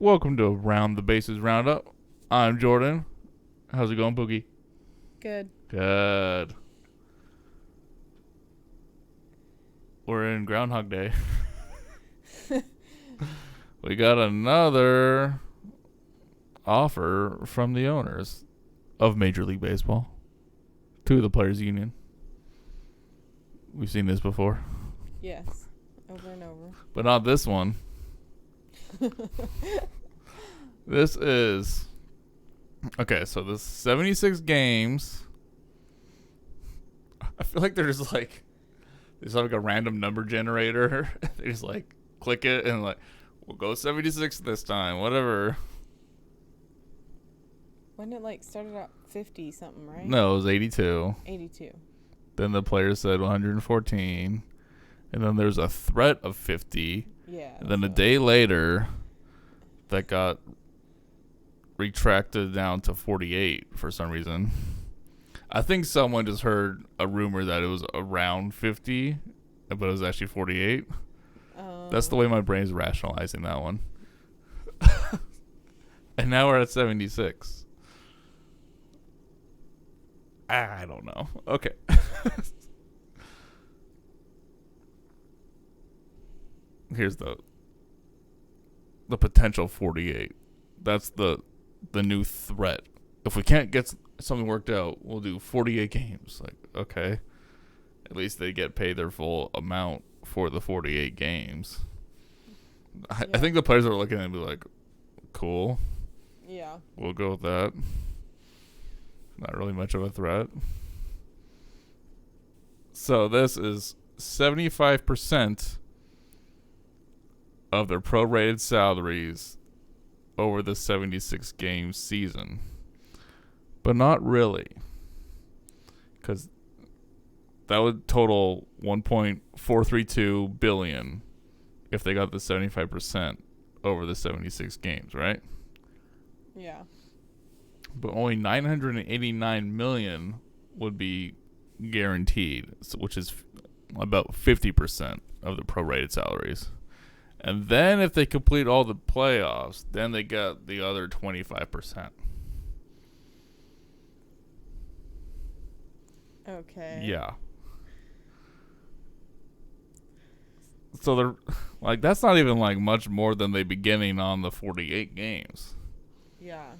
Welcome to Round the Bases Roundup. I'm Jordan. How's it going, Boogie? Good. Good. We're in Groundhog Day. We got another offer from the owners of Major League Baseball to the Players Union. We've seen this before. Yes. Over and over. But not this one. This is... Okay, so the 76 games... I feel like there's like... There's like a random number generator. They just like click it and like, we'll go 76 this time, whatever. Wasn't it like started out 50 something, right? No, it was 82. 82. Then the players said 114. And then there's a threat of 50. Yeah. And then a day later, that got retracted down to 48 for some reason. I think someone just heard a rumor that it was around 50, but it was actually 48. That's the way my brain's rationalizing that one. And now we're at 76. I don't know. Okay. Here's the potential 48. That's the new threat. If we can't get something worked out, we'll do 48 games. Like, okay. At least they get paid their full amount for the 48 games. I think the players are looking at it and be like, cool. Yeah. We'll go with that. Not really much of a threat. So this is 75% of their prorated salaries over the 76 game season. But not really. Because that would total $1.432 billion if they got the 75% over the 76 games, right? Yeah. But only $989 million would be guaranteed, which is about 50% of the prorated salaries. And then if they complete all the playoffs, then they get the other 25%. Okay. Yeah. So they're like, that's not even like much more than they be getting on the 48 games. Yeah.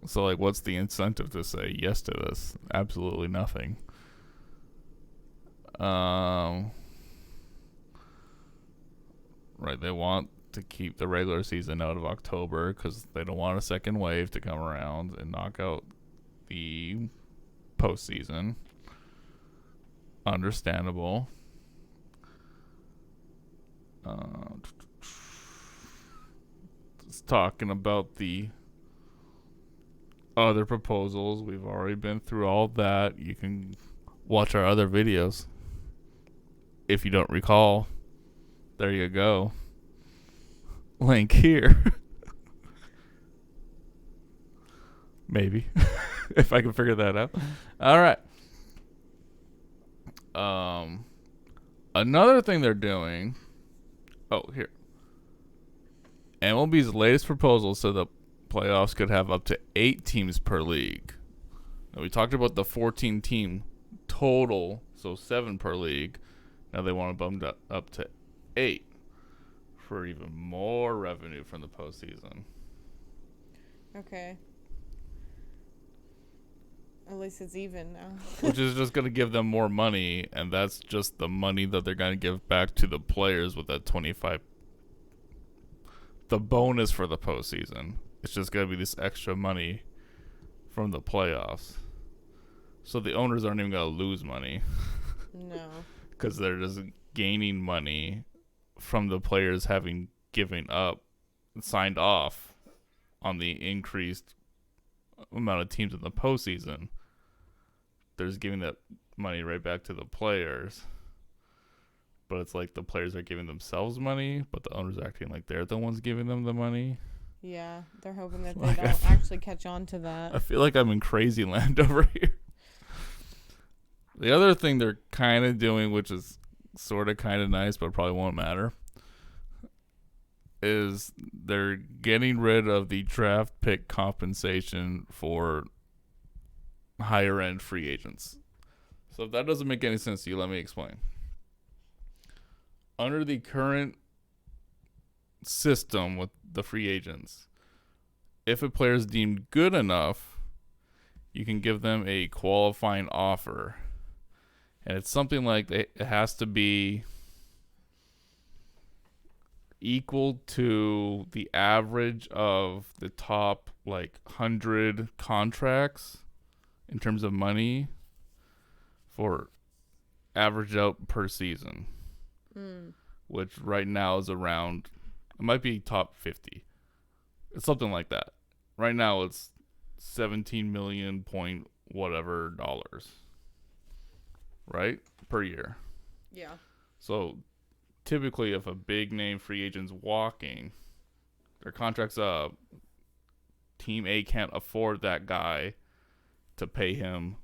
So like, what's the incentive to say yes to this? Absolutely nothing. Right, they want to keep the regular season out of October because they don't want a second wave to come around and knock out the postseason. Understandable. Just talking about the other proposals. We've already been through all that. You can watch our other videos. If you don't recall, there you go. Link here. Maybe. If I can figure that out. All right. Another thing they're doing. Oh, here. MLB's latest proposal said the playoffs could have up to 8 teams per league. Now, we talked about the 14 team total, so 7 per league. Now they want to bump it up to 8 for even more revenue from the postseason. Okay. At least it's even now. Which is just going to give them more money, and that's just the money that they're going to give back to the players with that 25. The bonus for the postseason. It's just going to be this extra money from the playoffs. So the owners aren't even going to lose money. No. Because they're just gaining money from the players having given up, signed off on the increased amount of teams in the postseason. They're just giving that money right back to the players. But it's like the players are giving themselves money, but the owners are acting like they're the ones giving them the money. Yeah, they're hoping that they Like, don't actually catch on to that. I feel like I'm in crazy land over here. The other thing they're kind of doing, which is sort of kind of nice, but probably won't matter, is they're getting rid of the draft pick compensation for higher end free agents. So if that doesn't make any sense to you, let me explain. Under the current system with the free agents, if a player is deemed good enough, you can give them a qualifying offer. And it's something like it has to be equal to the average of the top 100 contracts in terms of money for average out per season, which right now is around, it might be top 50. It's something like that. Right now it's 17 million point whatever dollars, right? Per year. Yeah. So typically if a big name free agent's walking, their contract's up, Team A can't afford that guy to pay him,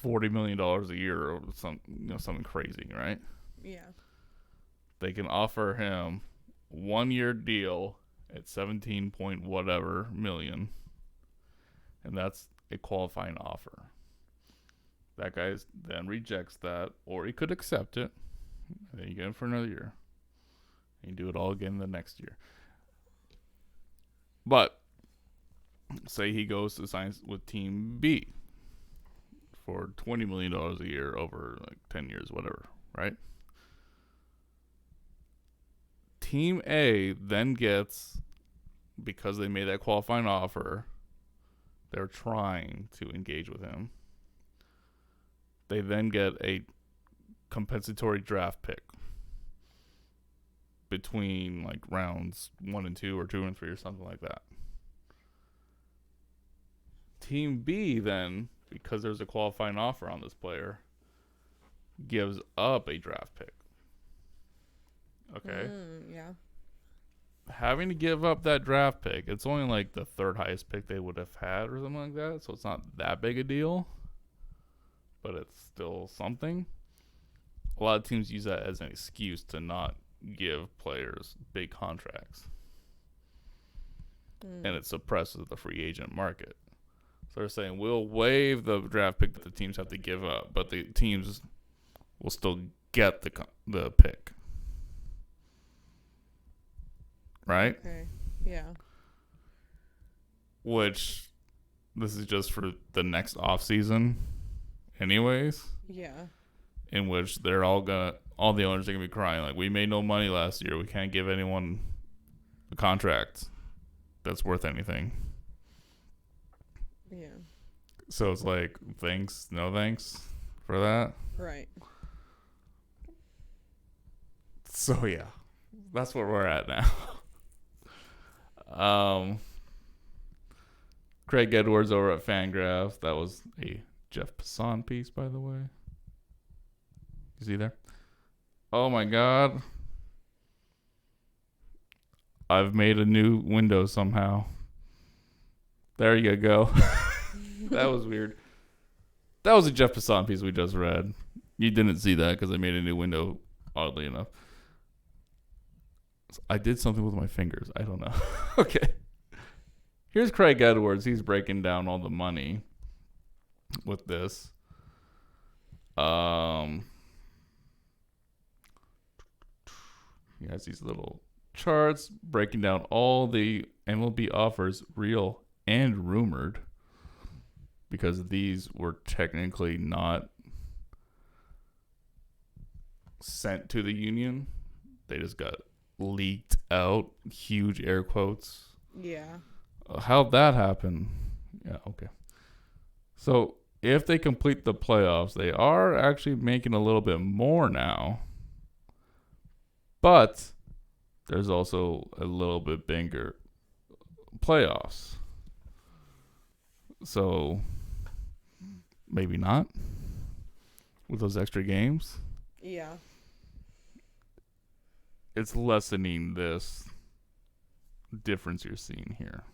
$40 million a year or something crazy, right? Yeah. They can offer him 1 year deal at 17 point whatever million, and that's a qualifying offer. That guy then rejects that, or he could accept it, and then you get him for another year. And you do it all again the next year. But say he goes to sign with Team B for $20 million a year over 10 years, whatever, right? Team A then gets, because they made that qualifying offer, they're trying to engage with him. They then get a compensatory draft pick between rounds 1 and 2 or 2 and 3 or something like that. Team B then, because there's a qualifying offer on this player, gives up a draft pick. Okay? Yeah. Having to give up that draft pick, it's only the third highest pick they would have had or something like that, so it's not that big a deal, but it's still something. A lot of teams use that as an excuse to not give players big contracts. And it suppresses the free agent market. So they're saying, we'll waive the draft pick that the teams have to give up, but the teams will still get the pick. Right? Okay. Yeah. Which, this is just for the next off season anyways. Yeah. In which they're all the owners are going to be crying, we made no money last year. We can't give anyone a contract that's worth anything. Yeah. So it's thanks, no thanks for that. Right. So yeah, that's where we're at now. Craig Edwards over at Fangraphs. That was a Jeff Passan piece, by the way. Is he there? Oh my God. I've made a new window somehow. There you go. That was weird. That was a Jeff Passan piece we just read. You didn't see that because I made a new window, oddly enough. I did something with my fingers. I don't know. Okay. Here's Craig Edwards. He's breaking down all the money with this. He has these little charts breaking down all the MLB offers, real and rumored, because these were technically not sent to the union. They just got leaked out, huge air quotes. Yeah. How'd that happen? Yeah, okay. So if they complete the playoffs, they are actually making a little bit more now. But there's also a little bit bigger playoffs. So maybe not with those extra games. Yeah. It's lessening this difference you're seeing here.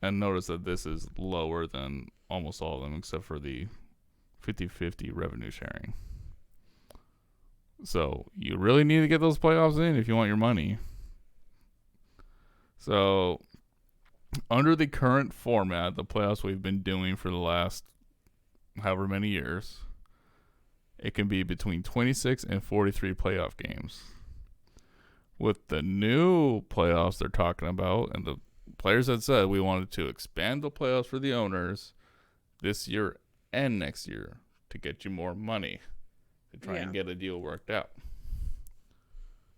And notice that this is lower than almost all of them except for the 50-50 revenue sharing. So you really need to get those playoffs in if you want your money. So under the current format, the playoffs we've been doing for the last however many years, it can be between 26 and 43 playoff games. With the new playoffs they're talking about, and the players had said we wanted to expand the playoffs for the owners this year and next year to get you more money to try and get a deal worked out.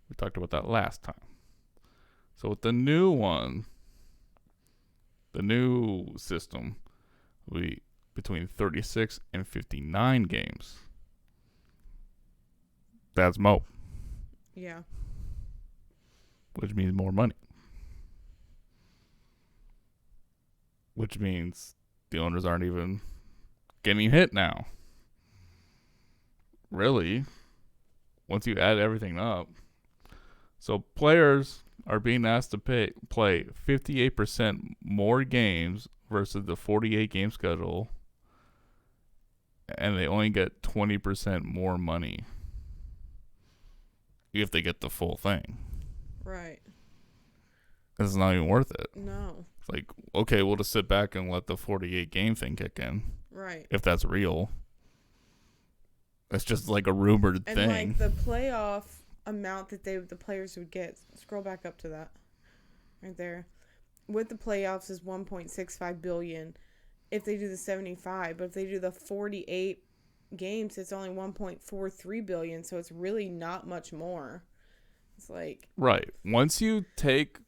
We talked about that last time. So with the new one, the new system, we between 36 and 59 games. That's Mo. Yeah. Which means more money. Which means the owners aren't even getting hit now. Really, once you add everything up. So players are being asked to play 58% more games versus the 48 game schedule, and they only get 20% more money if they get the full thing. Right. It's not even worth it. No. It's like, okay, we'll just sit back and let the 48 game thing kick in. Right. If that's real. That's just like a rumored and thing. And like the playoff amount that the players would get, scroll back up to that. Right there. With the playoffs is $1.65 billion if they do the 75, but if they do the 48 games, it's only $1.43 billion, so it's really not much more. It's like, right. Once you take,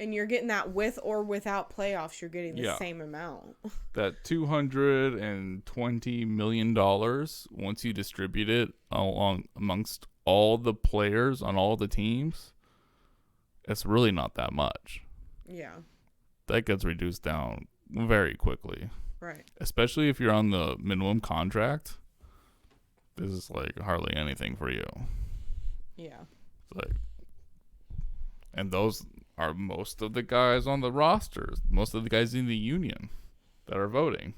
and you're getting that with or without playoffs, you're getting the same amount. That $220 million, once you distribute it along amongst all the players on all the teams, it's really not that much. Yeah. That gets reduced down very quickly. Right. Especially if you're on the minimum contract. This is like hardly anything for you. Yeah. It's like, and those are most of the guys on the rosters, most of the guys in the union that are voting.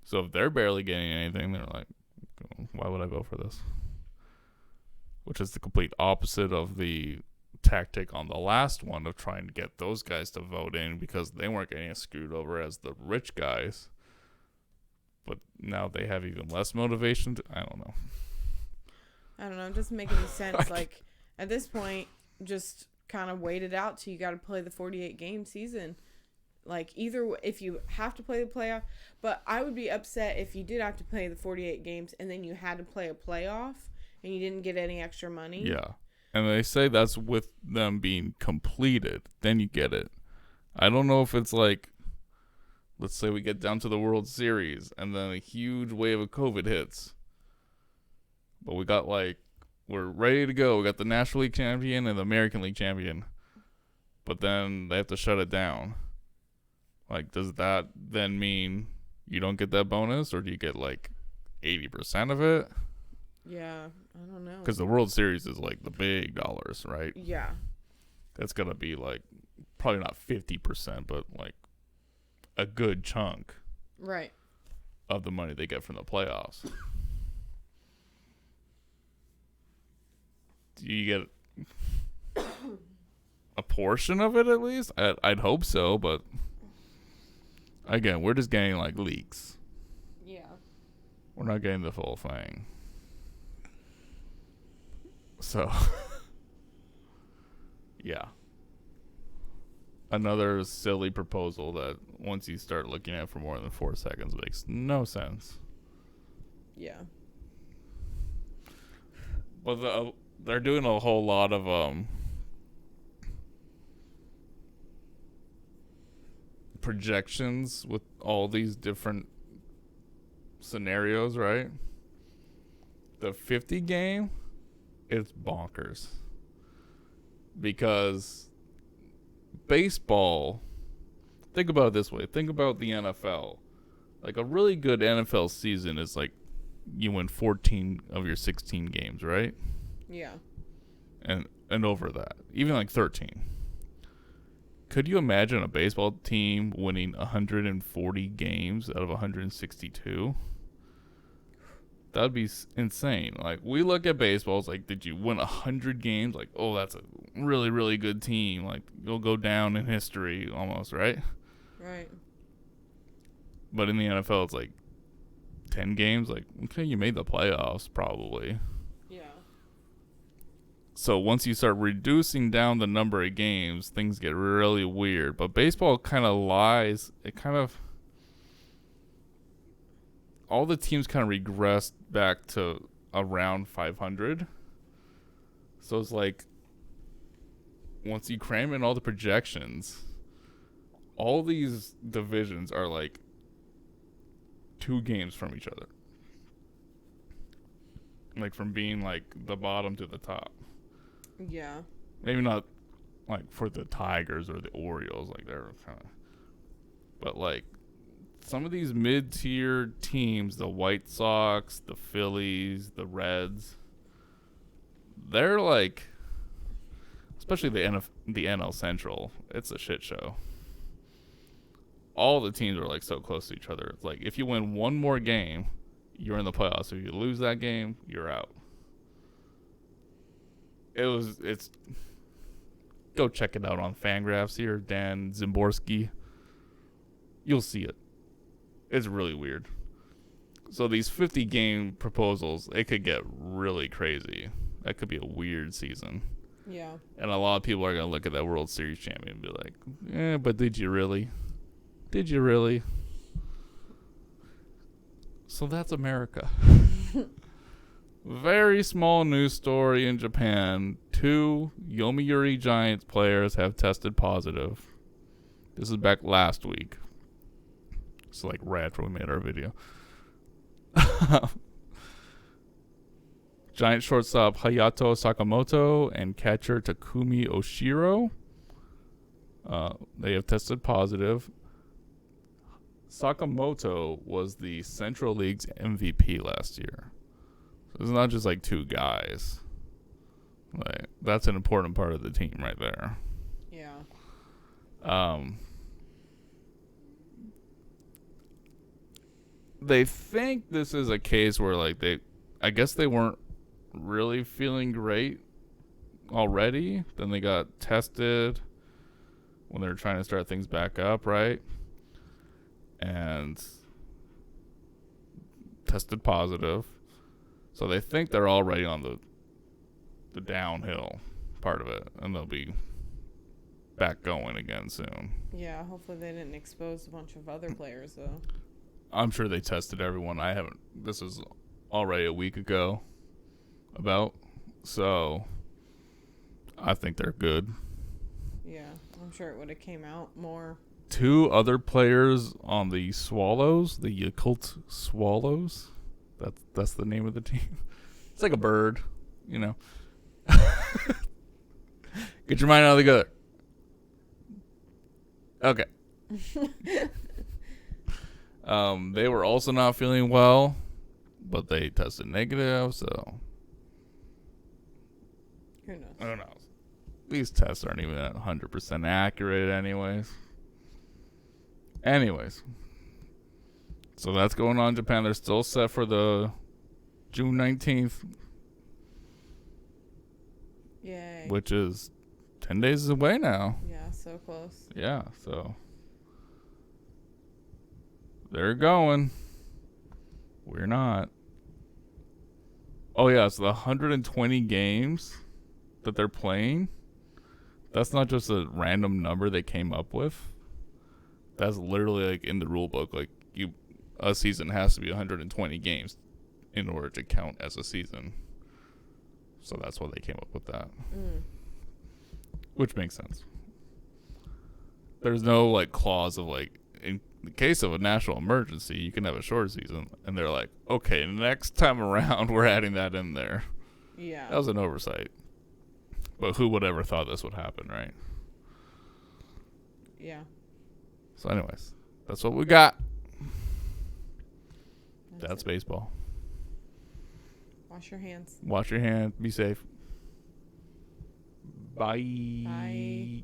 So if they're barely getting anything, they're like, why would I vote for this? Which is the complete opposite of the tactic on the last one of trying to get those guys to vote in because they weren't getting screwed over as the rich guys. But now they have even less motivation. I don't know. It doesn't make any sense. Like, at this point, just kind of wait it out till you got to play the 48 game season. Like, either if you have to play the playoff, but I would be upset if you did have to play the 48 games and then you had to play a playoff and you didn't get any extra money. Yeah. And they say that's with them being completed. Then you get it. I don't know if it's like, let's say we get down to the World Series and then a huge wave of COVID hits. But we got we're ready to go. We got the National League champion and the American League champion. But then they have to shut it down. Like, does that then mean you don't get that bonus? Or do you get 80% of it? Yeah, I don't know. Because the World Series is the big dollars, right? Yeah. That's going to be probably not 50%, but a good chunk. Right. Of the money they get from the playoffs. Do you get a portion of it at least? I'd hope so, but again, we're just getting leaks. Yeah. We're not getting the full thing. So, yeah. Another silly proposal that once you start looking at it for more than 4 seconds makes no sense. Yeah. Well, they're doing a whole lot of projections with all these different scenarios, right? The 50 game, it's bonkers. Because baseball, think about it this way. Think about the NFL. A really good NFL season is you win 14 of your 16 games, right? Yeah. And over that. Even 13. Could you imagine a baseball team winning 140 games out of 162? That'd be insane. Like, we look at baseball, it's like, did you win 100 games? Like, oh, that's a really, really good team. Like, you'll go down in history almost, right? Right. But in the NFL, it's like 10 games. Like, okay, you made the playoffs, probably. Yeah. So once you start reducing down the number of games, things get really weird. But baseball kind of lies. It kind of... all the teams kind of regressed back to around 500. So it's like, once you cram in all the projections, all these divisions are like 2 games from each other. Like, from being like the bottom to the top. Yeah. Maybe not like for the Tigers or the Orioles, like they're kind of... but like, some of these mid-tier teams, the White Sox, the Phillies, the Reds, they're like, especially the NL Central, it's a shit show. All the teams are like so close to each other. It's like, if you win one more game, you're in the playoffs. If you lose that game, you're out. It's go check it out on Fangraphs here, Dan Zimborski. You'll see it. It's really weird. So these 50-game proposals, it could get really crazy. That could be a weird season. Yeah. And a lot of people are going to look at that World Series champion and be like, but did you really? Did you really? So that's America. Very small news story in Japan. 2 Yomiuri Giants players have tested positive. This is back last week. It's like right after we made our video. Giant shortstop Hayato Sakamoto and catcher Takumi Oshiro. They have tested positive. Sakamoto was the Central League's MVP last year. So it's not just like 2 guys. Like, that's an important part of the team right there. Yeah. They think this is a case where, like, I guess they weren't really feeling great already. Then they got tested when they were trying to start things back up, right? And tested positive. So they think they're already on the downhill part of it, and they'll be back going again soon. Yeah, hopefully they didn't expose a bunch of other players, though. I'm sure they tested everyone. This was already a week ago about, so I think they're good. Yeah, I'm sure it would have came out more. 2 other players on the Swallows, the Yakult Swallows. That's the name of the team. It's like a bird, you know. Get your mind out of the gutter. Okay. They were also not feeling well, but they tested negative, so Who knows? who knows? These tests aren't even 100% accurate anyways. So that's going on in Japan. They're still set for the June 19th, Yay. which is 10 days away now. Yeah, so close. Yeah, so they're going. We're not. Oh, yeah, so the 120 games that they're playing, that's not just a random number they came up with. That's literally like in the rule book. Like, a season has to be 120 games in order to count as a season. So that's why they came up with that. Which makes sense. There's no like clause of like, in the case of a national emergency, you can have a short season. And they're like, okay, next time around, we're adding that in there. Yeah. That was an oversight. But who would ever thought this would happen, right? Yeah. So anyways, that's what we got. That's it. baseball. Wash your hands. Wash your hands. Be safe. Bye. Bye.